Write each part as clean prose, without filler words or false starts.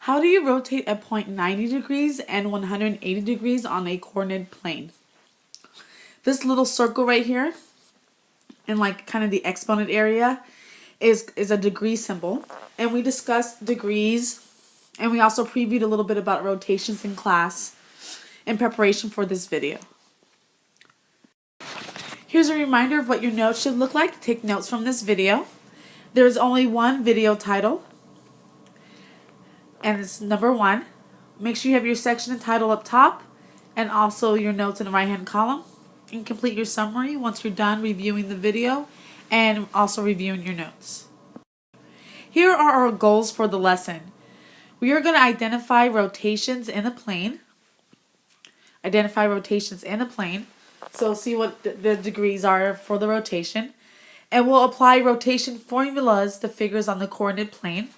How do you rotate a point 90 degrees and 180 degrees on a coordinate plane? This little circle right here, in like kind of the exponent area, is a degree symbol. And we discussed degrees, and we also previewed a little bit about rotations in class in preparation for this video. Here's a reminder of what your notes should look like to take notes from this video. There's only one video title, and it's number 1. Make sure you have your section and title up top, and also your notes in the right-hand column. And complete your summary once you're done reviewing the video and also reviewing your notes. Here are our goals for the lesson. We are going to identify rotations in a plane. So see what the degrees are for the rotation. And we'll apply rotation formulas to figures on the coordinate plane.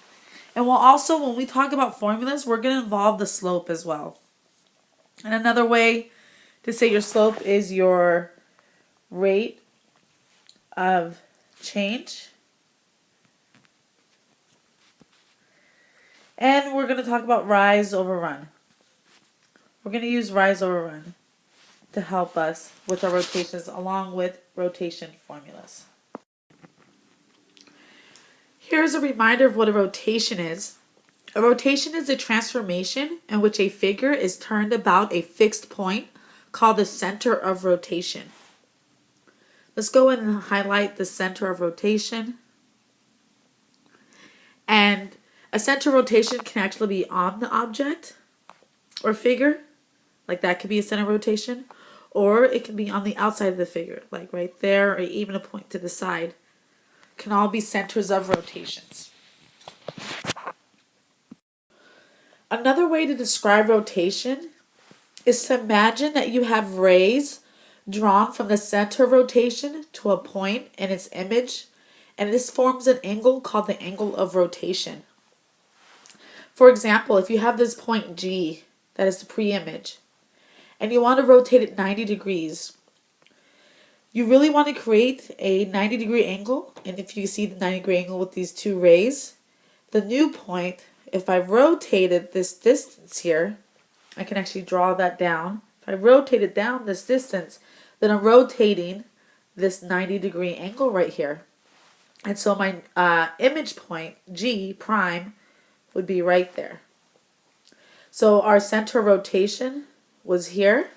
And we'll also, when we talk about formulas, we're going to involve the slope as well. And another way to say your slope is your rate of change. And we're going to talk about rise over run. We're going to use rise over run to help us with our rotations along with rotation formulas. Here's a reminder of what a rotation is. A rotation is a transformation in which a figure is turned about a fixed point called the center of rotation. Let's go ahead and highlight the center of rotation. And a center of rotation can actually be on the object or figure, like that could be a center of rotation, or it can be on the outside of the figure, like right there, or even a point to the side. Can all be centers of rotations. Another way to describe rotation is to imagine that you have rays drawn from the center of rotation to a point in its image, and this forms an angle called the angle of rotation. For example, if you have this point G, that is the pre-image, and you want to rotate it 90 degrees, you really want to create a 90-degree angle, and if you see the 90-degree angle with these two rays, the new point, if I rotated this distance here, I can actually draw that down. If I rotated down this distance, then I'm rotating this 90-degree angle right here. And so my image point, G prime, would be right there. So our center of rotation was here,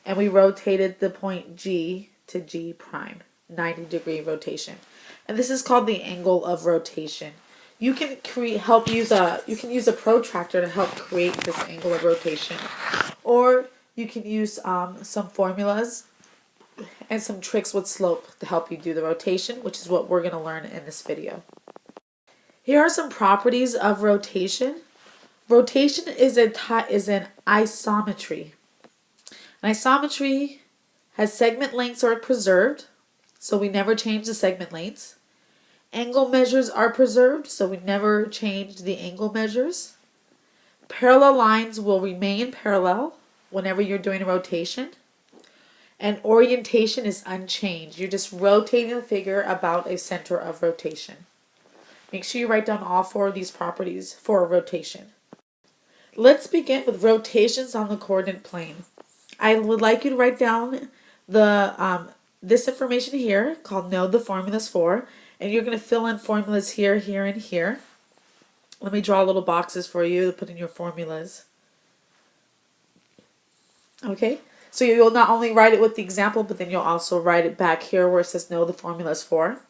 and we rotated the point G to G prime, 90-degree rotation. And this is called the angle of rotation. You can use a protractor to help create this angle of rotation, or you can use some formulas and some tricks with slope to help you do the rotation, which is what we're going to learn in this video. Here are some properties of rotation. Rotation is an isometry. An isometry has segment lengths are preserved, so we never change the segment lengths. Angle measures are preserved, so we never change the angle measures. Parallel lines will remain parallel whenever you're doing a rotation. And orientation is unchanged. You're just rotating the figure about a center of rotation. Make sure you write down all 4 of these properties for a rotation. Let's begin with rotations on the coordinate plane. I would like you to write down this information here called know the formulas for, and you're going to fill in formulas here, here, and here. Let me draw little boxes for you to put in your formulas. Okay, so you'll not only write it with the example, but then you'll also write it back here where it says know the formulas for.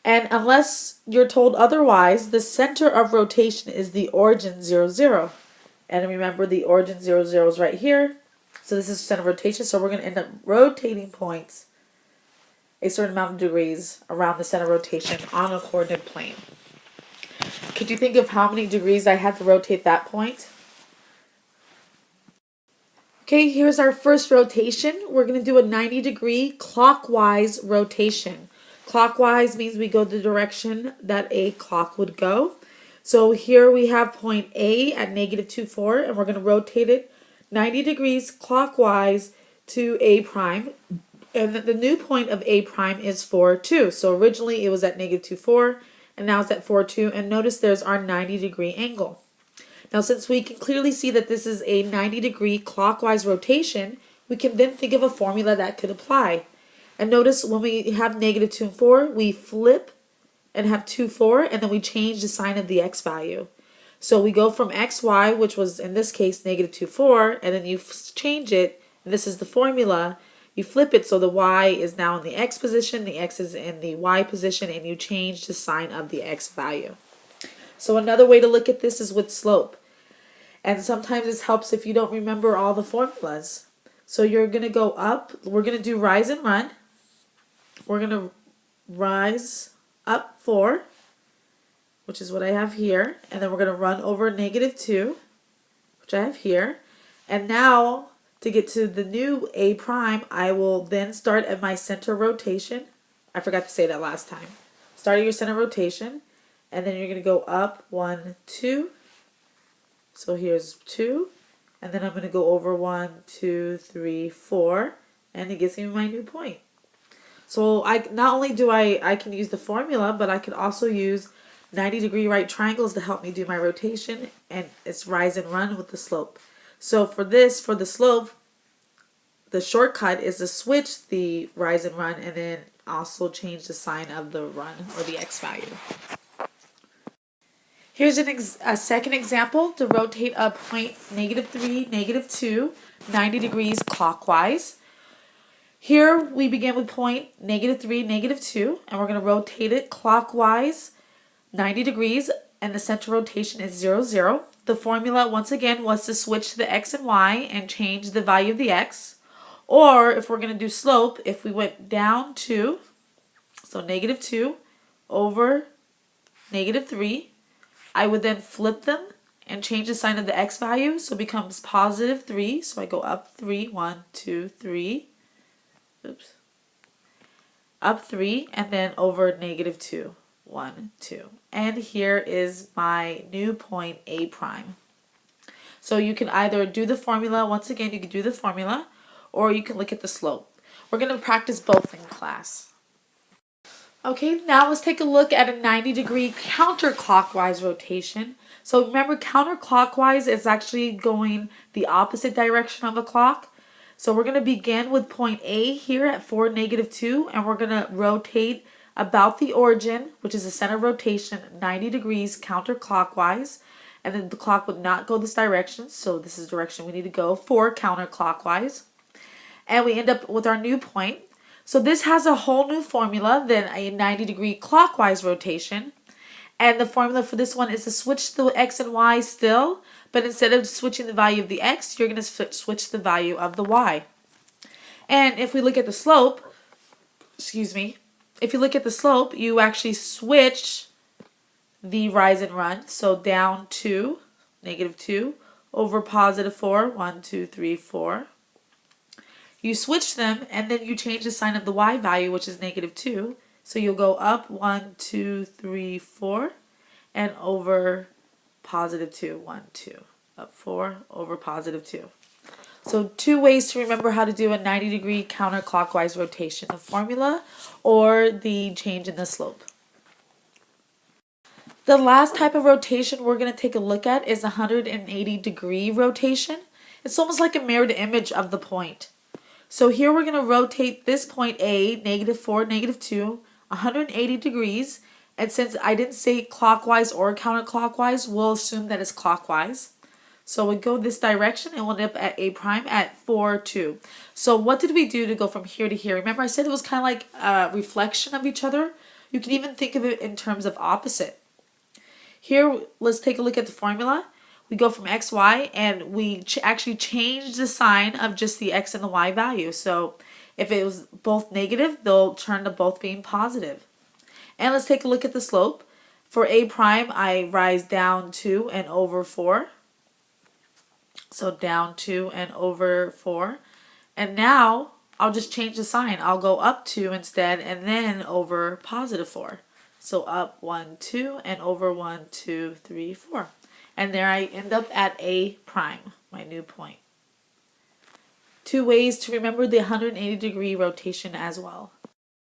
And unless you're told otherwise, the center of rotation is the origin 0, 0. And remember, the origin 0, 0 is right here. So this is center of rotation, so we're going to end up rotating points a certain amount of degrees around the center of rotation on a coordinate plane. Could you think of how many degrees I had to rotate that point? Okay, here's our first rotation. We're going to do a 90-degree clockwise rotation. Clockwise means we go the direction that a clock would go. So here we have point A at -2, 4, and we're going to rotate it 90 degrees clockwise to A prime. And the new point of A prime is 4, 2. So originally it was at -2, 4, and now it's at 4, 2. And notice there's our 90-degree angle. Now, since we can clearly see that this is a 90-degree clockwise rotation, we can then think of a formula that could apply. And notice when we have negative 2 and 4, we flip and have 2, 4, and then we change the sign of the x value. So we go from xy, which was in this case negative 2, 4, and then you change it, and this is the formula. You flip it so the y is now in the x position, the x is in the y position, and you change the sign of the x value. So another way to look at this is with slope. And sometimes this helps if you don't remember all the formulas. So you're going to go up. We're going to do rise and run. We're going to rise up 4, which is what I have here. And then we're going to run over negative 2, which I have here. And now, to get to the new A prime, I will then start at my center rotation. I forgot to say that last time. Start at your center rotation. And then you're going to go up 1, 2. So here's 2. And then I'm going to go over 1, 2, 3, 4. And it gives me my new point. So I not only do I can use the formula, but I can also use 90-degree right triangles to help me do my rotation. And it's rise and run with the slope. So for the slope, the shortcut is to switch the rise and run and then also change the sign of the run or the x value. Here's a second example to rotate a point negative 3, negative 2, 90 degrees clockwise. Here we begin with point negative 3, negative 2, and we're going to rotate it clockwise 90 degrees, and the center rotation is 0, 0. The formula, once again, was to switch the x and y and change the value of the x. Or if we're going to do slope, if we went down 2, so negative 2 over negative 3, I would then flip them and change the sign of the x value, so it becomes positive 3. So I go up 3, 1, 2, 3. Oops. Up 3, and then over negative 2, 1, 2. And here is my new point A prime. So you can either do the formula, once again, you can do the formula, or you can look at the slope. We're going to practice both in class. Okay, now let's take a look at a 90-degree counterclockwise rotation. So remember, counterclockwise is actually going the opposite direction of a clock. So we're going to begin with point A here at 4, negative 2, and we're going to rotate about the origin, which is the center rotation, 90 degrees counterclockwise. And then the clock would not go this direction, so this is the direction we need to go for counterclockwise. And we end up with our new point. So this has a whole new formula than a 90-degree clockwise rotation. And the formula for this one is to switch the x and y still, but instead of switching the value of the x, you're going to switch the value of the y. And if we look at the slope, if you look at the slope, you actually switch the rise and run. So down 2, negative 2, over positive 4, 1, 2, 3, 4. You switch them, and then you change the sign of the y value, which is negative 2. So you'll go up 1, 2, 3, 4, and over positive 2, 1, 2. Up 4, over positive 2. So 2 ways to remember how to do a 90-degree counterclockwise rotation, the formula or the change in the slope. The last type of rotation we're going to take a look at is a 180-degree rotation. It's almost like a mirrored image of the point. So here we're going to rotate this point A, negative 4, negative 2, 180 degrees. And since I didn't say clockwise or counterclockwise, we'll assume that it's clockwise. So we go this direction and we'll end up at A prime at 4, 2. So what did we do to go from here to here? Remember I said it was kind of like a reflection of each other? You can even think of it in terms of opposite. Here, let's take a look at the formula. We go from x, y, and we actually change the sign of just the x and the y value. So if it was both negative, they'll turn to both being positive. And let's take a look at the slope. For A prime, I rise down 2 and over 4. So down 2 and over 4. And now I'll just change the sign. I'll go up 2 instead and then over positive 4. So up 1, 2 and over 1, 2, 3, 4. And there I end up at A prime, my new point. 2 ways to remember the 180-degree rotation as well.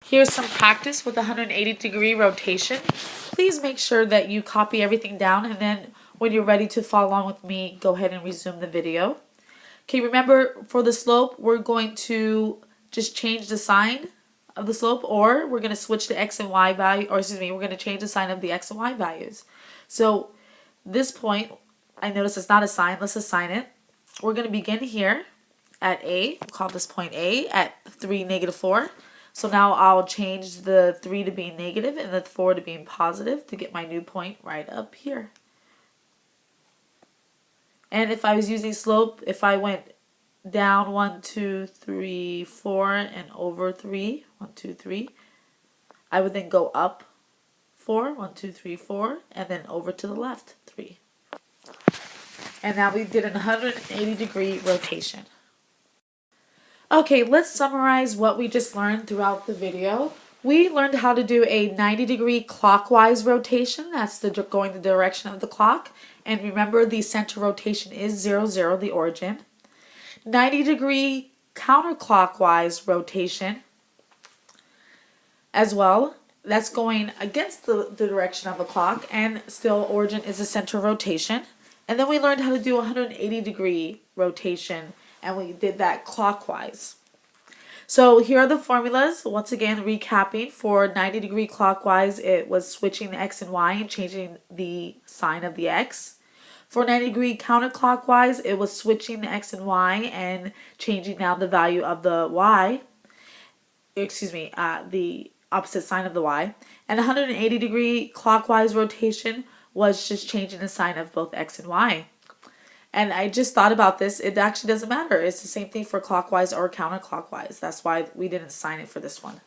Here's some practice with 180-degree rotation. Please make sure that you copy everything down, and then when you're ready to follow along with me, go ahead and resume the video. Okay, remember for the slope, we're going to just change the sign of the slope, or we're going to switch the x and y value, or excuse me, we're going to change the sign of the x and y values. So this point, I notice it's not a sign. Let's assign it. We're going to begin here at A. We'll call this point A at 3, -4. So now I'll change the 3 to being negative and the 4 to being positive to get my new point right up here. And if I was using slope, if I went down 1, 2, 3, 4 and over 3, 1, 2, 3, I would then go up 4, 1, 2, 3, 4, and then over to the left 3. And now we did a 180-degree rotation. Okay, let's summarize what we just learned throughout the video. We learned how to do a 90-degree clockwise rotation. That's going the direction of the clock. And remember, the center rotation is 0, 0, the origin. 90-degree counterclockwise rotation as well. That's going against the direction of the clock, and still origin is a center rotation. And then we learned how to do a 180-degree rotation, and we did that clockwise. So here are the formulas. Once again, recapping. For 90-degree clockwise, it was switching the x and y and changing the sign of the x. For 90-degree counterclockwise, it was switching the x and y and changing now the value of the y. Excuse me, the opposite sign of the y. And 180-degree clockwise rotation was just changing the sign of both x and y. And I just thought about this. It actually doesn't matter. It's the same thing for clockwise or counterclockwise. That's why we didn't assign it for this one.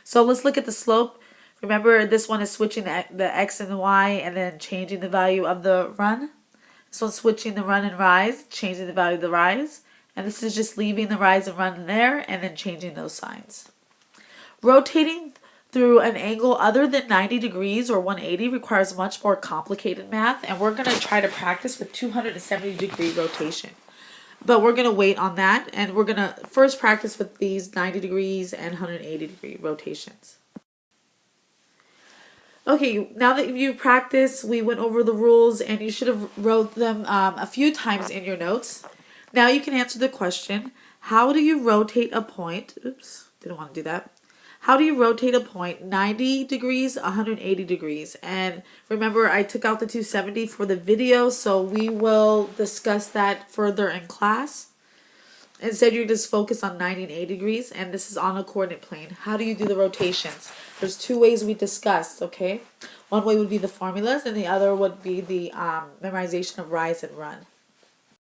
So let's look at the slope. Remember, this one is switching the x and the y and then changing the value of the run. This one's switching the run and rise, changing the value of the rise. And this is just leaving the rise and run there and then changing those signs. Rotating through an angle other than 90 degrees or 180 requires much more complicated math, and we're going to try to practice with 270-degree rotation. But we're going to wait on that, and we're going to first practice with these 90 degrees and 180-degree rotations. Okay, now that you practiced, we went over the rules, and you should have wrote them a few times in your notes. Now you can answer the question, how do you rotate a point? Oops, didn't want to do that. How do you rotate a point 90 degrees, 180 degrees? And remember, I took out the 270 for the video, so we will discuss that further in class. Instead, you just focus on 90 and 80 degrees, and this is on a coordinate plane. How do you do the rotations? There's two ways we discussed, okay? One way would be the formulas, and the other would be the memorization of rise and run.